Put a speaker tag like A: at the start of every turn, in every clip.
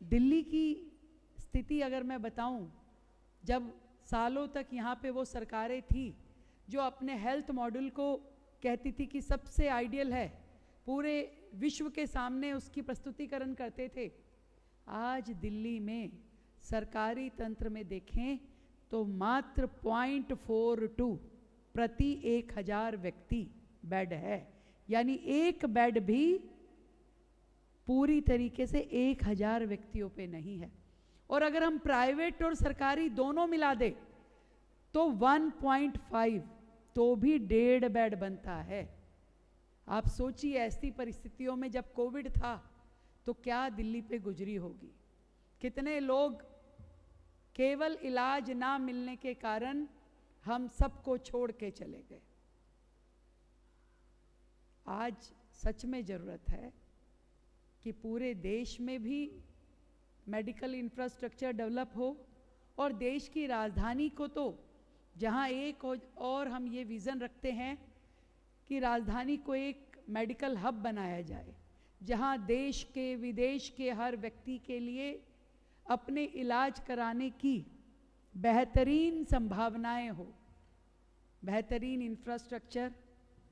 A: दिल्ली की स्थिति अगर मैं बताऊं, जब सालों तक यहाँ पे वो सरकारें थी जो अपने हेल्थ मॉडल को कहती थी कि सबसे आइडियल है, पूरे विश्व के सामने उसकी प्रस्तुतिकरण करते थे, आज दिल्ली में सरकारी तंत्र में देखें तो मात्र 0.42 प्रति 1000 व्यक्ति बेड है। यानी एक बेड भी पूरी तरीके से 1000 व्यक्तियों पे नहीं है। और अगर हम प्राइवेट और सरकारी दोनों मिला दे तो 1.5 तो भी 1.5 बेड बनता है। आप सोचिए ऐसी परिस्थितियों में जब कोविड था तो क्या दिल्ली पे गुजरी होगी, कितने लोग केवल इलाज ना मिलने के कारण हम सबको छोड़ के चले गए। आज सच में ज़रूरत है कि पूरे देश में भी मेडिकल इंफ्रास्ट्रक्चर डेवलप हो और देश की राजधानी को तो जहां एक और हम ये विज़न रखते हैं कि राजधानी को एक मेडिकल हब बनाया जाए, जहां देश के विदेश के हर व्यक्ति के लिए अपने इलाज कराने की बेहतरीन संभावनाएं हो, बेहतरीन इंफ्रास्ट्रक्चर,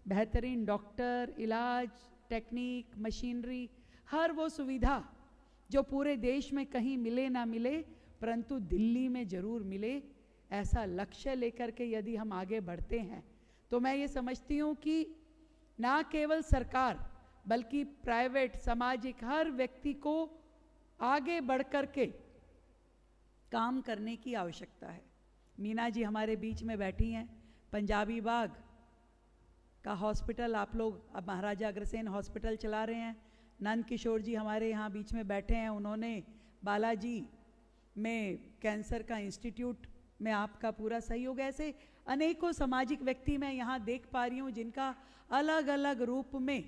A: बेहतरीन डॉक्टर, इलाज, टेक्निक, मशीनरी, हर वो सुविधा जो पूरे देश में कहीं मिले ना मिले परंतु दिल्ली में ज़रूर मिले, ऐसा लक्ष्य लेकर के यदि हम आगे बढ़ते हैं तो मैं ये समझती हूँ कि ना केवल सरकार बल्कि प्राइवेट, सामाजिक हर व्यक्ति को आगे बढ़ कर के काम करने की आवश्यकता है। मीना जी हमारे बीच में बैठी हैं, पंजाबी बाग का हॉस्पिटल आप लोग अब महाराजा अग्रसेन हॉस्पिटल चला रहे हैं। नंद किशोर जी हमारे यहाँ बीच में बैठे हैं, उन्होंने बालाजी में कैंसर का इंस्टीट्यूट में आपका पूरा सहयोग। ऐसे अनेकों सामाजिक व्यक्ति मैं यहाँ देख पा रही हूँ जिनका अलग अलग रूप में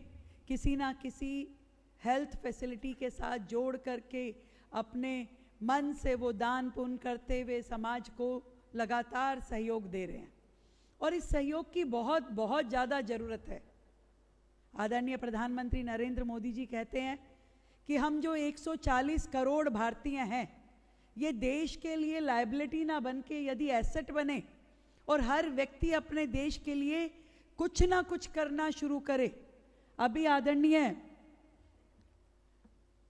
A: किसी ना किसी हेल्थ फैसिलिटी के साथ जोड़ करके अपने मन से वो दान पुण्य करते हुए समाज को लगातार सहयोग दे रहे हैं और इस सहयोग की बहुत बहुत ज़्यादा ज़रूरत है। आदरणीय प्रधानमंत्री नरेंद्र मोदी जी कहते हैं कि हम जो 140 करोड़ भारतीय हैं ये देश के लिए लायबिलिटी ना बन के यदि एसेट बने और हर व्यक्ति अपने देश के लिए कुछ ना कुछ करना शुरू करे। अभी आदरणीय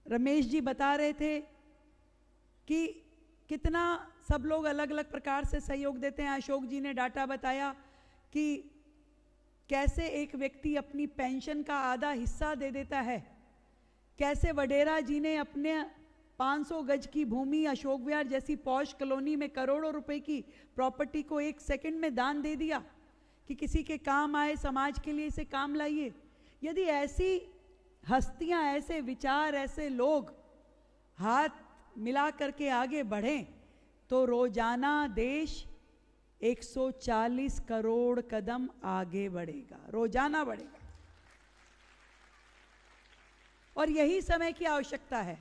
A: रमेश जी बता रहे थे कि कितना सब लोग अलग अलग प्रकार से सहयोग देते हैं। अशोक जी ने डाटा बताया कि कैसे एक व्यक्ति अपनी पेंशन का आधा हिस्सा दे देता है, कैसे वडेरा जी ने अपने 500 गज की भूमि अशोक विहार जैसी पॉश कॉलोनी में करोड़ों रुपए की प्रॉपर्टी को 1 सेकंड में दान दे दिया कि किसी के काम आए, समाज के लिए इसे काम लाइए। यदि ऐसी हस्तियां, ऐसे विचार, ऐसे लोग हाथ मिला करके आगे बढ़ें तो रोजाना देश 140 करोड़ कदम आगे बढ़ेगा, रोजाना बढ़ेगा। और यही समय की आवश्यकता है।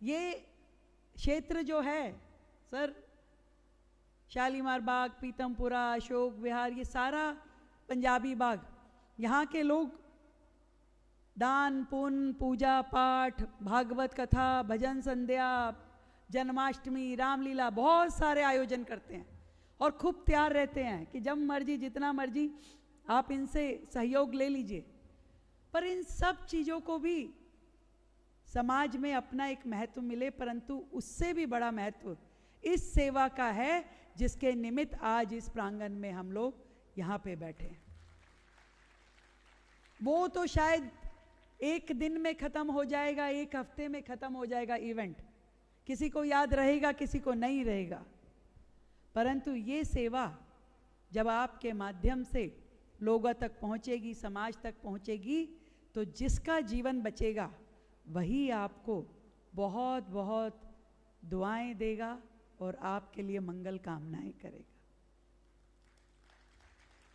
A: ये क्षेत्र जो है सर, शालीमार बाग, पीतमपुरा, अशोक विहार, ये सारा पंजाबी बाग, यहाँ के लोग दान पुण्य, पूजा पाठ, भागवत कथा, भजन संध्या, जन्माष्टमी, रामलीला बहुत सारे आयोजन करते हैं और खूब तैयार रहते हैं कि जब मर्जी जितना मर्जी आप इनसे सहयोग ले लीजिए। पर इन सब चीज़ों को भी समाज में अपना एक महत्व मिले, परंतु उससे भी बड़ा महत्व इस सेवा का है जिसके निमित्त आज इस प्रांगण में हम लोग यहाँ पे बैठे हैं। वो तो शायद एक दिन में ख़त्म हो जाएगा, एक हफ्ते में ख़त्म हो जाएगा इवेंट, किसी को याद रहेगा, किसी को नहीं रहेगा, परंतु ये सेवा जब आपके माध्यम से लोगों तक पहुँचेगी, समाज तक पहुँचेगी, तो जिसका जीवन बचेगा वही आपको बहुत बहुत दुआएं देगा और आपके लिए मंगल कामनाएं करेगा।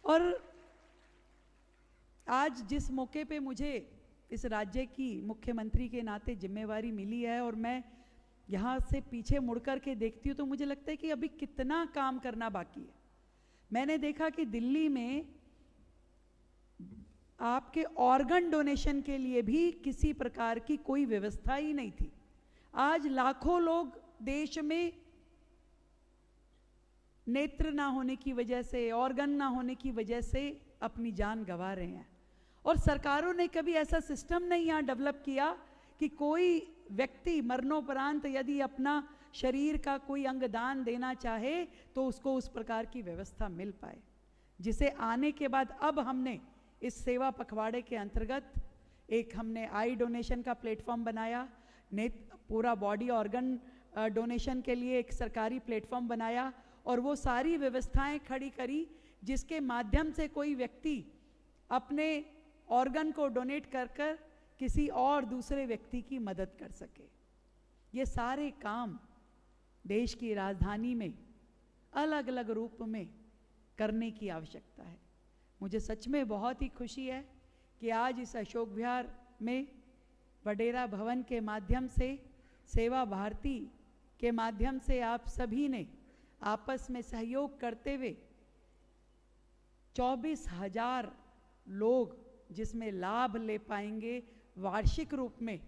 A: और आज जिस मौके पे मुझे इस राज्य की मुख्यमंत्री के नाते जिम्मेवारी मिली है और मैं यहाँ से पीछे मुड़कर के देखती हूँ तो मुझे लगता है कि अभी कितना काम करना बाकी है। मैंने देखा कि दिल्ली में आपके ऑर्गन डोनेशन के लिए भी किसी प्रकार की कोई व्यवस्था ही नहीं थी। आज लाखों लोग देश में नेत्र ना होने की वजह से, ऑर्गन ना होने की वजह से अपनी जान गंवा रहे हैं। और सरकारों ने कभी ऐसा सिस्टम नहीं यहाँ डेवलप किया कि कोई व्यक्ति मरणोपरांत यदि अपना शरीर का कोई अंग दान देना चाहे तो उसको उस प्रकार की व्यवस्था मिल पाए, जिसे आने के बाद अब हमने इस सेवा पखवाड़े के अंतर्गत एक हमने आई डोनेशन का प्लेटफॉर्म बनाया, पूरा बॉडी ऑर्गन डोनेशन के लिए एक सरकारी प्लेटफॉर्म बनाया और वो सारी व्यवस्थाएं खड़ी करी जिसके माध्यम से कोई व्यक्ति अपने ऑर्गन को डोनेट कर कर किसी और दूसरे व्यक्ति की मदद कर सके। ये सारे काम देश की राजधानी में अलग अलग रूप में करने की आवश्यकता है। मुझे सच में बहुत ही खुशी है कि आज इस अशोक विहार में वडेरा भवन के माध्यम से, सेवा भारती के माध्यम से आप सभी ने आपस में सहयोग करते हुए 24,000 लोग जिसमें लाभ ले पाएंगे वार्षिक रूप में।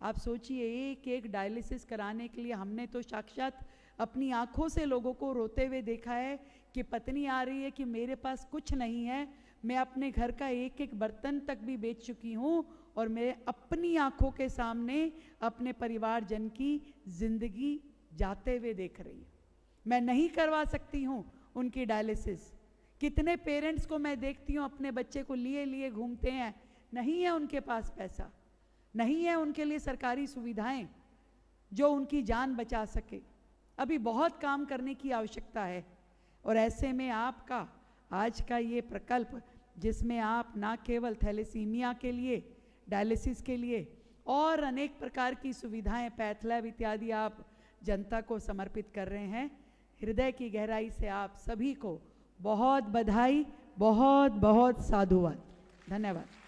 A: आप सोचिए, एक एक डायलिसिस कराने के लिए हमने तो साक्षात अपनी आंखों से लोगों को रोते हुए देखा है कि पत्नी आ रही है कि मेरे पास कुछ नहीं है, मैं अपने घर का एक एक बर्तन तक भी बेच चुकी हूँ और मैं अपनी आंखों के सामने अपने परिवारजन की जिंदगी जाते हुए देख रही हूँ। मैं नहीं करवा सकती हूँ उनकी डायलिसिस। कितने पेरेंट्स को मैं देखती हूँ अपने बच्चे को लिए लिए घूमते हैं, नहीं है उनके पास पैसा, नहीं है उनके लिए सरकारी सुविधाएं जो उनकी जान बचा सके। अभी बहुत काम करने की आवश्यकता है और ऐसे में आपका आज का ये प्रकल्प, जिसमें आप ना केवल थैलेसीमिया के लिए, डायलिसिस के लिए और अनेक प्रकार की सुविधाएं, पैथ लैब इत्यादि आप जनता को समर्पित कर रहे हैं, हृदय की गहराई से आप सभी को बहुत बधाई, बहुत बहुत साधुवाद। धन्यवाद।